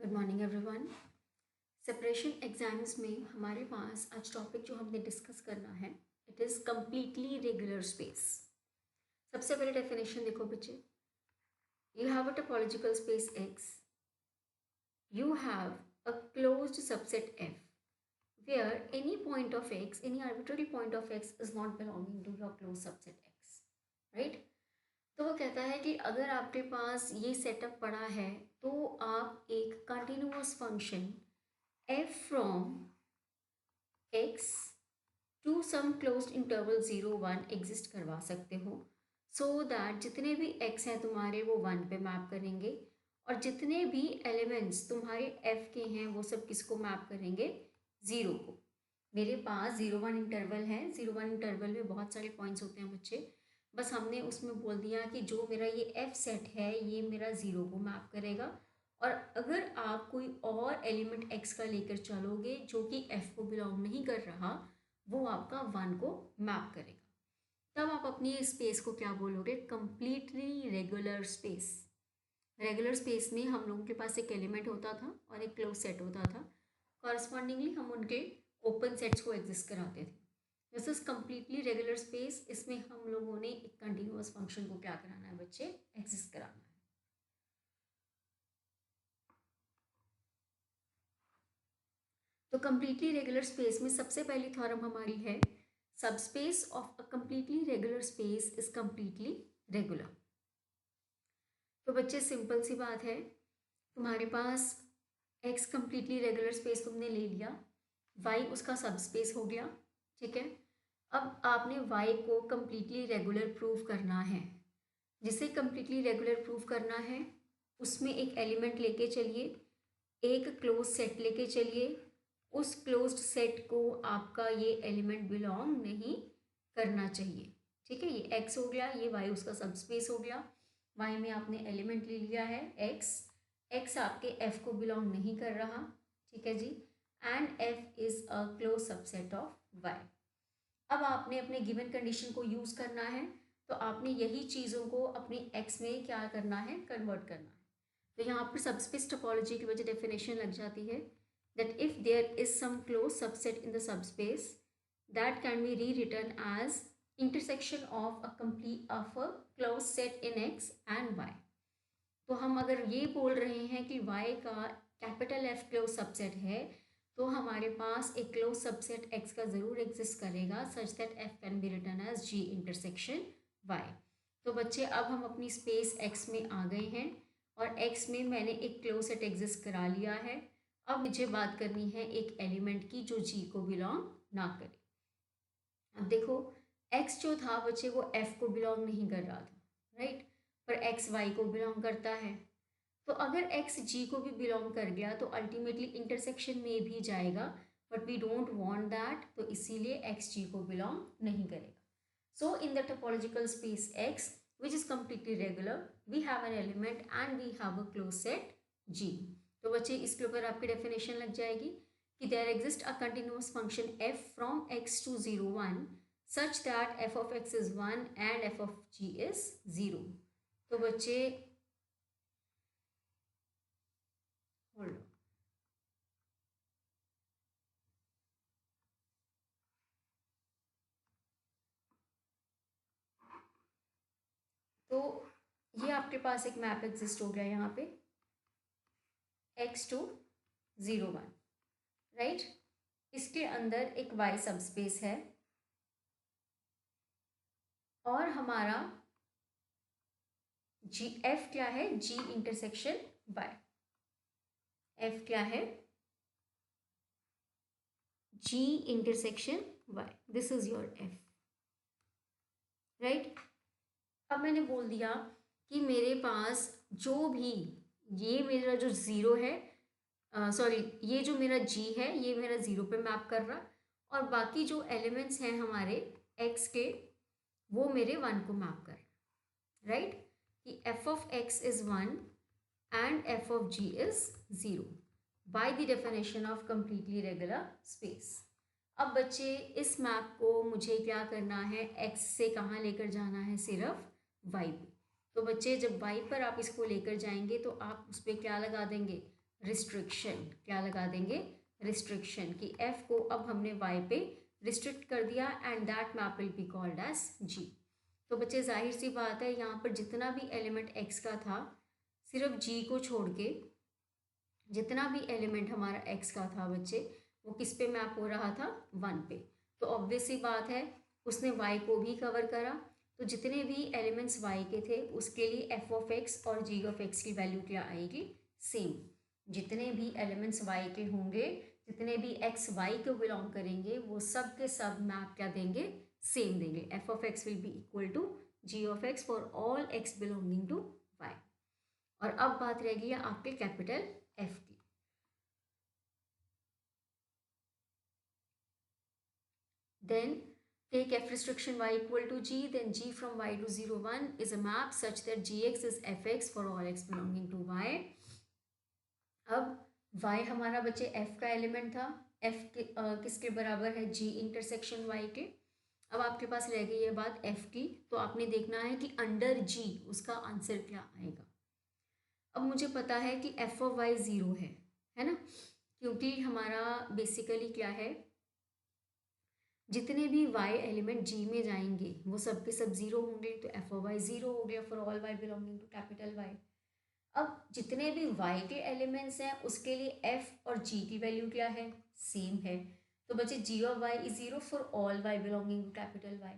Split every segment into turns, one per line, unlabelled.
Good morning everyone. Separation exams में हमारे पास आज टॉपिक जो हमने डिस्कस करना है it is completely regular space. सबसे पहले डेफिनेशन देखो बच्चे, you have a topological space x, you have a closed subset F where any point of x, any arbitrary point of x is not belonging to your closed subset x, right? तो वो कहता है कि अगर आपके पास ये setup पड़ा है तो आप एक continuous function f from x to some closed interval 0 1 exist करवा सकते हो सो दैट जितने भी x हैं तुम्हारे वो 1 पे मैप करेंगे और जितने भी एलिमेंट्स तुम्हारे f के हैं वो सब किसको मैप करेंगे 0 को। मेरे पास 0 1 इंटरवल है, 0 1 इंटरवल में बहुत सारे पॉइंट्स होते हैं बच्चे, बस हमने उसमें बोल दिया कि जो मेरा ये f सेट है ये मेरा 0 को मैप करेगा और अगर आप कोई और एलिमेंट x का लेकर चलोगे जो कि f को बिलोंग नहीं कर रहा वो आपका 1 को मैप करेगा। तब आप अपनी स्पेस को क्या बोलोगे, completely regular space. Regular space में हम लोगों के पास एक एलिमेंट होता था और एक क्लोज सेट होता था, कॉरस्पॉन्डिंगली हम उनके ओपन सेट्स को एग्जिस्ट कराते थे। This is completely regular space. इसमें हम लोगों ने एक कंटिन्यूअस फंक्शन को क्या कराना है बच्चे, एग्जिस्ट कराना है। तो कंप्लीटली रेगुलर स्पेस में सबसे पहली थ्योरम हमारी है, subspace of a completely regular space is completely regular. तो बच्चे सिंपल सी बात है, तुम्हारे पास x कंप्लीटली रेगुलर स्पेस तुमने ले लिया, y उसका सबस्पेस हो गया, ठीक है। अब आपने y को कंप्लीटली रेगुलर प्रूव करना है। जिसे कंप्लीटली रेगुलर प्रूव करना है उसमें एक एलिमेंट लेके चलिए, एक क्लोज सेट लेके चलिए, उस क्लोज्ड सेट को आपका ये एलिमेंट बिलोंग नहीं करना चाहिए, ठीक है। ये x हो गया, ये y उसका सबस्पेस हो गया। y में आपने एलिमेंट ले लिया है x आपके f को बिलोंग नहीं कर रहा, ठीक है जी, and f is a close subset of y। अब आपने अपने गिवन कंडीशन को यूज़ करना है तो आपने यही चीज़ों को अपनी x में क्या करना है, कन्वर्ट करना है। तो यहाँ पर सबस्पेस टोपोलॉजी की वजह डेफिनेशन लग जाती है that if there is some closed subset in the subspace that can be rewritten as intersection of a closed set in x and y। तो हम अगर ये बोल रहे हैं कि y का कैपिटल F क्लोज सबसेट है तो हमारे पास एक क्लोज सबसेट x का ज़रूर एग्जिस्ट करेगा such that f can be written as g intersection y। तो बच्चे अब हम अपनी स्पेस x में आ गए हैं और x में मैंने एक क्लोज सेट एग्जिस्ट करा लिया है। अब मुझे बात करनी है एक एलिमेंट की जो g को बिलोंग ना करे। अब देखो x जो था बच्चे वो f को बिलोंग नहीं कर रहा था, राइट, पर x y को बिलोंग करता है। तो अगर x g को भी बिलोंग कर गया तो अल्टीमेटली इंटरसेक्शन में भी जाएगा, but we don't want that, तो इसीलिए x g को बिलोंग नहीं करेगा। So in the topological space x which is completely regular we have an element and we have a closed set g। तो बच्चे इसके ऊपर आपकी डेफिनेशन लग जाएगी कि there exist a continuous function f from x to 0 1 such that f of x is 1 and f of g is 0। तो बच्चे होल्ड, तो ये आपके पास एक मैप एग्जिस्ट हो गया यहाँ पे x to 0 1, राइट। इसके अंदर एक y सबस्पेस है और हमारा g f क्या है, g इंटरसेक्शन y। f क्या है, g intersection y, this is your f, right. अब मैंने बोल दिया कि मेरे पास जो भी ये मेरा जो ज़ीरो है, सॉरी ये जो मेरा g है ये मेरा ज़ीरो पे मैप कर रहा और बाकी जो एलिमेंट्स हैं हमारे x के वो मेरे 1 को मैप कर रहा, राइट, कि f of x is 1 and f of g is 0 by the definition of completely regular space। अब बच्चे इस मैप को मुझे क्या करना है, x से कहाँ लेकर जाना है, सिर्फ y पे। तो बच्चे जब y पर आप इसको लेकर जाएंगे तो आप उस पर क्या लगा देंगे, रिस्ट्रिक्शन, क्या लगा देंगे, रिस्ट्रिक्शन, कि f को अब हमने y पे रिस्ट्रिक्ट कर दिया and that map will be called as g। तो बच्चे जाहिर सी बात है यहाँ पर जितना भी एलिमेंट x का था, सिर्फ g को छोड़ के जितना भी एलिमेंट हमारा x का था बच्चे, वो किस पे मैप हो रहा था, 1 पे। तो ऑब्वियस सी बात है उसने y को भी कवर करा, तो जितने भी एलिमेंट्स y के थे उसके लिए f ऑफ x और g ऑफ x की वैल्यू क्या आएगी, सेम। जितने भी एलिमेंट्स y के होंगे, जितने भी x y को बिलोंग करेंगे, वो सब के सब मैप क्या देंगे, सेम देंगे। f of x will be equal to g of x for all x belonging to y। और अब बात रहेगी आपके कैपिटल f की। Then take f restriction y equal to g, then g from y to 0 1 is a map such that gx is fx for all x belonging to y। अब y हमारा बच्चे f का element था, f किसके बराबर है, g intersection y के। अब आपके पास रह गई है बात f की, तो आपने देखना है कि अंडर g उसका आंसर क्या आएगा। अब मुझे पता है कि f ऑफ y 0 है ना, क्योंकि हमारा बेसिकली क्या है, जितने भी y एलिमेंट g में जाएंगे वो सब के सब 0 होंगे, तो f ऑफ y 0 हो गया for all y belonging to capital Y। अब जितने भी y के एलिमेंट्स हैं उसके लिए f और g की वैल्यू क्या है, सेम है, तो बच्चे g of y is 0 for all y belonging to capital Y।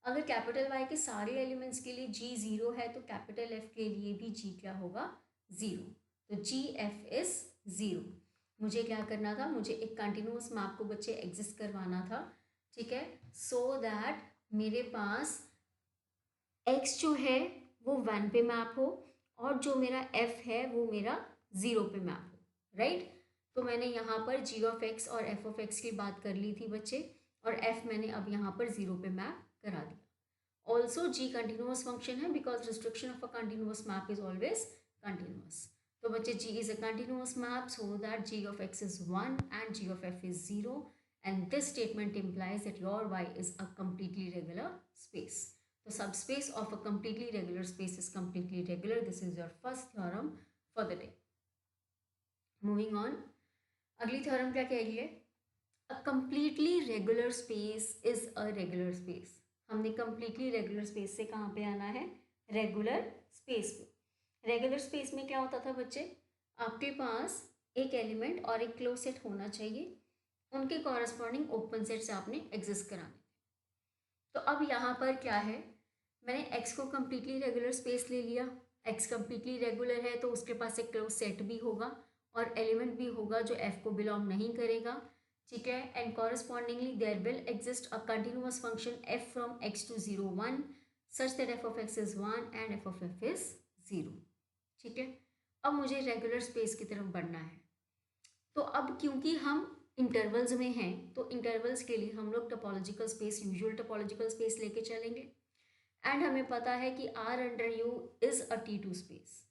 अगर कैपिटल Y के सारे एलिमेंट्स के लिए g 0 है तो कैपिटल F के लिए भी g क्या होगा, 0, तो जी एफ इज 0। मुझे क्या करना था, मुझे एक कंटिन्यूस मैप को बच्चे एग्जिस्ट करवाना था, ठीक है, सो दैट मेरे पास x जो है वो 1 पे मैप हो और जो मेरा f है वो मेरा 0 पे मैप हो, राइट। तो मैंने यहाँ पर g ऑफ x और f ऑफ x की बात कर ली थी बच्चे, और f मैंने अब यहाँ पर 0 पे मैप करा दिया। ऑल्सो g कंटिन्यूस फंक्शन है because restriction of a continuous map is always continuous। तो बच्चे g is a continuous map so that g of x is 1 and g of f is 0 and this statement implies that your y is a completely regular space। तो subspace of a completely regular space is completely regular। This is your first theorem for the day। Moving on, अगली theorem क्या कह रही है, a completely regular space is a regular space। हमने completely regular space से कहाँ पे आना है, regular space पे। रेगुलर स्पेस में क्या होता था बच्चे, आपके पास एक एलिमेंट और एक क्लोज सेट होना चाहिए, उनके कॉरस्पॉन्डिंग ओपन सेट से आपने एग्जिस्ट कराने। तो अब यहाँ पर क्या है, मैंने x को कम्प्लीटली रेगुलर स्पेस ले लिया, x कम्प्लीटली रेगुलर है तो उसके पास एक क्लोज सेट भी होगा और एलिमेंट भी होगा जो f को बिलोंग नहीं करेगा, ठीक है, and correspondingly there will exist a continuous function f from x to 0 1 such that f of x is 1 and f of f is 0, ठीक है। अब मुझे रेगुलर स्पेस की तरफ बढ़ना है, तो अब क्योंकि हम इंटरवल्स में हैं तो इंटरवल्स के लिए हम लोग topological space, usual topological space लेके चलेंगे एंड हमें पता है कि R under U is a T2 space.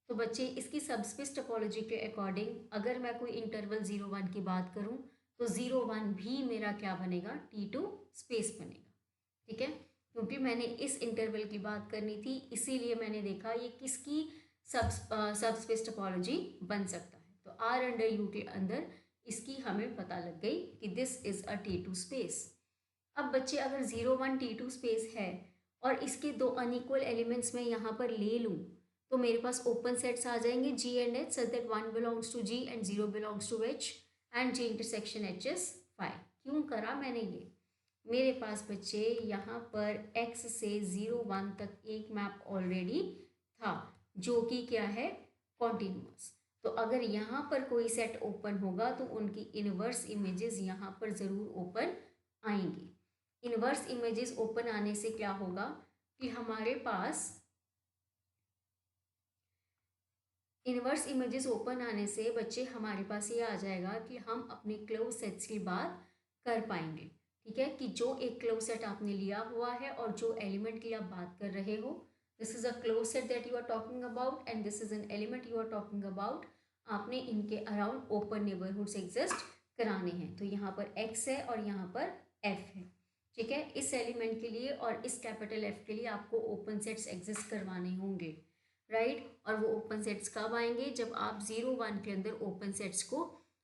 तो बच्चे इसकी सबस्पेस टोपोलॉजी के अकॉर्डिंग अगर मैं कोई इंटरवल 0 1 की बात करूं तो 0 1 भी मेरा क्या बनेगा, T2 स्पेस बनेगा, ठीक है, क्योंकि मैंने इस इंटरवल की बात करनी थी इसीलिए मैंने देखा ये किसकी सबस्पेस टोपोलॉजी बन सकता है। तो R अंडर U के अंदर इसकी हमें पता लग गई कि this is a T2 space. अब बच्चे अगर 0 1 T2 स्पेस है और इसके दो अनइक्वल एलिमेंट्स में यहाँ पर ले लूँ तो मेरे पास ओपन सेट्स आ जाएंगे G and H such that 1 belongs to G and 0 belongs to H and G intersection H is 5। क्यों करा मैंने ये, मेरे पास बच्चे यहाँ पर x से 0 1 तक एक मैप ऑलरेडी था जो कि क्या है, कॉन्टिन्यूअस। तो अगर यहाँ पर कोई सेट ओपन होगा तो उनकी इनवर्स इमेजेस यहाँ पर ज़रूर ओपन आएंगी। इनवर्स इमेजेस ओपन आने से क्या होगा कि हमारे पास इनवर्स इमेजेस ओपन आने से बच्चे हमारे पास ये आ जाएगा कि हम अपने क्लोज सेट्स की बात कर पाएंगे, ठीक है, कि जो एक क्लोज सेट आपने लिया हुआ है और जो एलिमेंट की आप बात कर रहे हो, this is a close set that you are talking about and this is an element you are talking about, आपने इनके अराउंड ओपन नेबरहुड्स एग्जिस्ट कराने हैं। तो यहाँ पर x है और यहाँ पर f है, ठीक है, इस एलिमेंट के लिए और इस कैपिटल F के लिए आपको ओपन सेट्स एग्जिस्ट करवाने होंगे। राइट। और वो ओपन सेट्स कब आएंगे, जब आप 0 1 के अंदर ओपन सेट्स को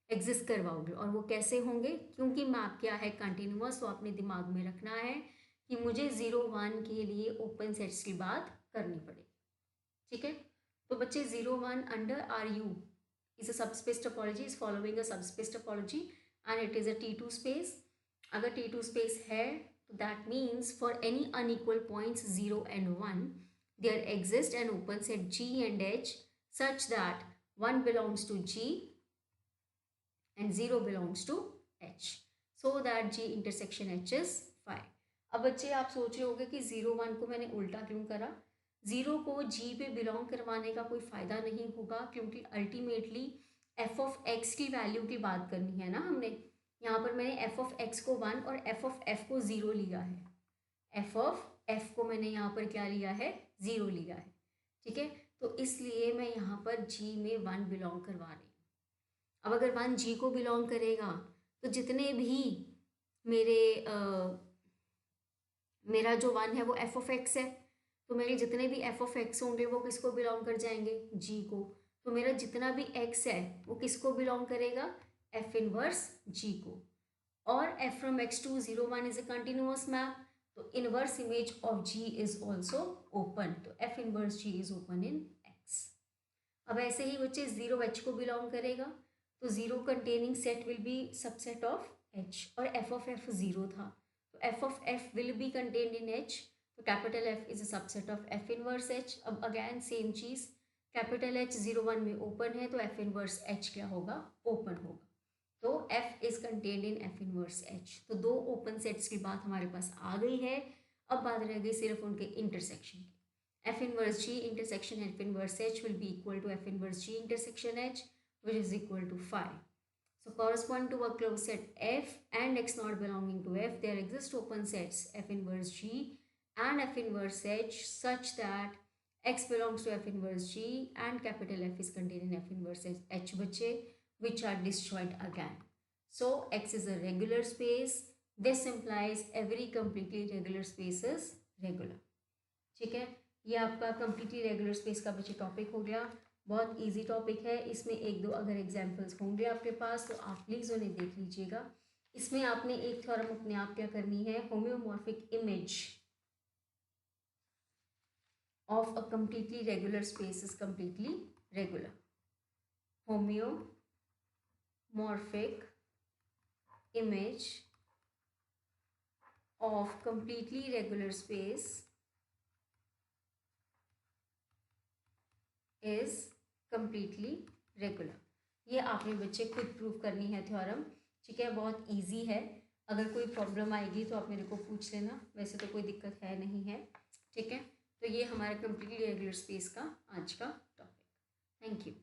एग्जिस्ट करवाओगे। और वो कैसे होंगे, क्योंकि मैप क्या है कंटिन्यूअस, तो आपने दिमाग में रखना है कि मुझे 0 1 के लिए ओपन सेट्स की बात करनी पड़ेगी। ठीक है, तो बच्चे 0 1 under R U is a subspace topology, is following a subspace topology and it is a T2 space. अगर T2 space है तो that means for any unequal points 0 and 1 there exists an open set G and H such that 1 belongs to G and 0 belongs to H, so that G intersection H is phi. अब बच्चे आप सोच रहे होंगे कि 0 1 को मैंने उल्टा क्यों करा। 0 को G पे बिलोंग करवाने का कोई फ़ायदा नहीं होगा, क्योंकि अल्टीमेटली f ऑफ x की वैल्यू की बात करनी है ना हमने। यहाँ पर मैंने f ऑफ x को 1 और f ऑफ f को 0 लिया है। f ऑफ f को मैंने यहाँ पर क्या लिया है, 0 लिया है। ठीक है, तो इसलिए मैं यहाँ पर G में 1 बिलोंग करवा रही हूँ। अब अगर 1 G को बिलोंग करेगा तो जितने भी मेरा जो 1 है वो f ऑफ x है, तो मेरे जितने भी f ऑफ x होंगे वो किसको बिलोंग कर जाएंगे, G को। तो मेरा जितना भी x है वो किसको बिलोंग करेगा, f इनवर्स G को। और f from x to 0 1 is a continuous map, तो inverse image of G is also open, तो f inverse G is open in x। अब ऐसे ही बच्चे 0 h को बिलोंग करेगा, तो 0 containing set will be subset of h, और f of f 0 था, तो f of f will be contained in h, तो capital F is a subset of f inverse h। अब अगेन सेम चीज़, capital H 0 1 में open है तो f inverse h क्या होगा, ओपन होगा, तो f is contained in f inverse h। तो दो ओपन सेट्स की बात हमारे पास आ गई है। अब बात रह गई सिर्फ उनके इंटरसेक्शन की। f inverse G intersection f inverse H will be equal to f inverse G intersection H, which is equal to phi. So corresponding to a closed set F and X not belonging to F, there exist open sets f inverse G and f inverse H such that X belongs to f inverse G and capital F is contained in f inverse H बच्चे, which are disjoint again. So X is a regular space. This implies every completely regular space is regular. ठीक है, ये आपका completely regular space का बच्चे topic हो गया। बहुत इजी टॉपिक है, इसमें एक दो अगर एग्जांपल्स होंगे आपके पास तो आप प्लीज़ उन्हें देख लीजिएगा। इसमें आपने एक थ्योरम अपने आप क्या करनी है, homeomorphic image of a completely regular space is completely regular. Homeomorphic image of completely regular space is completely regular. ये आपने बच्चे खुद प्रूव करनी है थ्योरम। ठीक है, बहुत इजी है, अगर कोई प्रॉब्लम आएगी तो आप मेरे को पूछ लेना, वैसे तो कोई दिक्कत है नहीं है। ठीक है, तो ये हमारा कम्प्लीटली रेगुलर स्पेस का आज का टॉपिक। Thank you.